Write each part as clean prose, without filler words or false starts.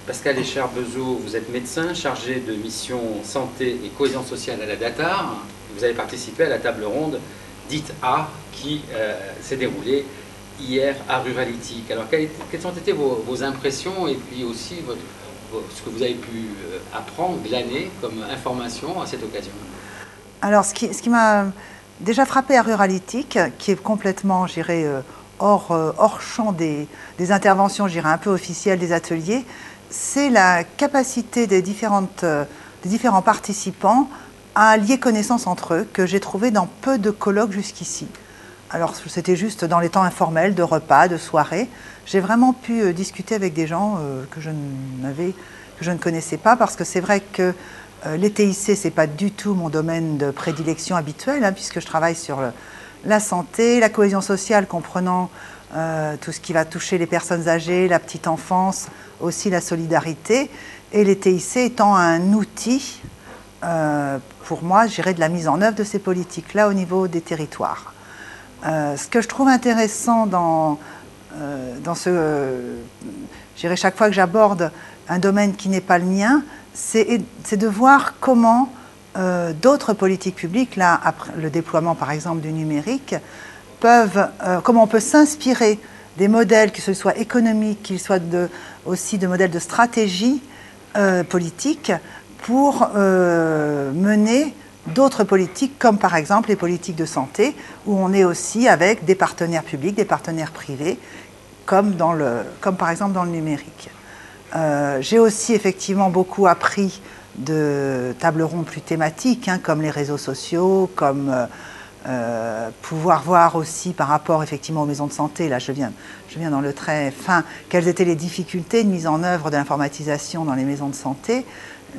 Pascal Échard-Bezeau, vous êtes médecin chargé de mission santé et cohésion sociale à la DATAR. Vous avez participé à la table ronde dite A qui s'est déroulée hier à Ruralitique. Alors, quelles ont été vos impressions et puis aussi ce que vous avez pu apprendre, glaner comme information à cette occasion? Alors, ce qui m'a déjà frappé à Ruralitique, qui est complètement, je dirais, hors champ des interventions, je dirais, un peu officielles des ateliers, c'est la capacité des différents participants à lier connaissance entre eux, que j'ai trouvé dans peu de colloques jusqu'ici. Alors, c'était juste dans les temps informels, de repas, de soirées. J'ai vraiment pu discuter avec des gens que je ne connaissais pas, parce que c'est vrai que les TIC, ce n'est pas du tout mon domaine de prédilection habituel, hein, puisque je travaille sur la santé, la cohésion sociale, comprenant tout ce qui va toucher les personnes âgées, la petite enfance, aussi la solidarité, et les TIC étant un outil, pour moi, je dirais, de la mise en œuvre de ces politiques-là au niveau des territoires. Ce que je trouve intéressant dans je dirais, chaque fois que j'aborde un domaine qui n'est pas le mien, c'est de voir comment d'autres politiques publiques, là, après le déploiement par exemple du numérique, comment on peut s'inspirer des modèles, que ce soit économiques, qu'ils soient aussi de modèles de stratégie politique, pour mener d'autres politiques, comme par exemple les politiques de santé, où on est aussi avec des partenaires publics, des partenaires privés, comme par exemple dans le numérique. J'ai aussi effectivement beaucoup appris de tables rondes plus thématiques, hein, comme les réseaux sociaux, comme pouvoir voir aussi par rapport effectivement aux maisons de santé, là je viens dans le très fin, quelles étaient les difficultés de mise en œuvre de l'informatisation dans les maisons de santé.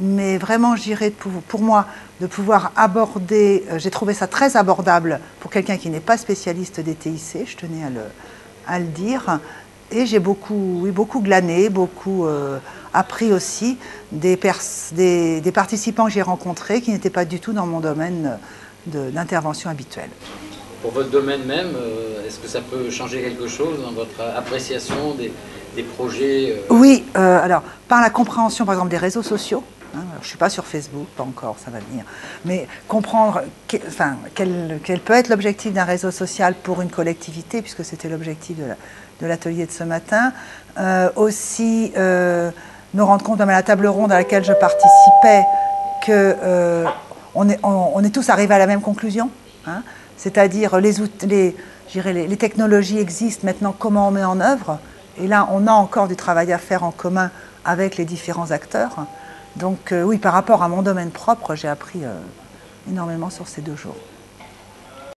Mais vraiment, je dirais, pour moi, de pouvoir aborder, j'ai trouvé ça très abordable pour quelqu'un qui n'est pas spécialiste des TIC, je tenais à le dire. Et j'ai beaucoup glané, beaucoup appris aussi des participants que j'ai rencontrés qui n'étaient pas du tout dans mon domaine d'intervention habituelle. Pour votre domaine même, est-ce que ça peut changer quelque chose dans votre appréciation des projets Oui, alors par la compréhension par exemple des réseaux sociaux, hein, alors, je ne suis pas sur Facebook, pas encore, ça va venir, mais comprendre quel peut être l'objectif d'un réseau social pour une collectivité, puisque c'était l'objectif de l'atelier de ce matin. Aussi me rendre compte, même à la table ronde à laquelle je participais, qu'on est tous arrivés à la même conclusion, hein, c'est-à-dire les technologies existent, maintenant comment on met en œuvre, et là on a encore du travail à faire en commun avec les différents acteurs. Donc oui, par rapport à mon domaine propre, j'ai appris énormément sur ces 2 jours.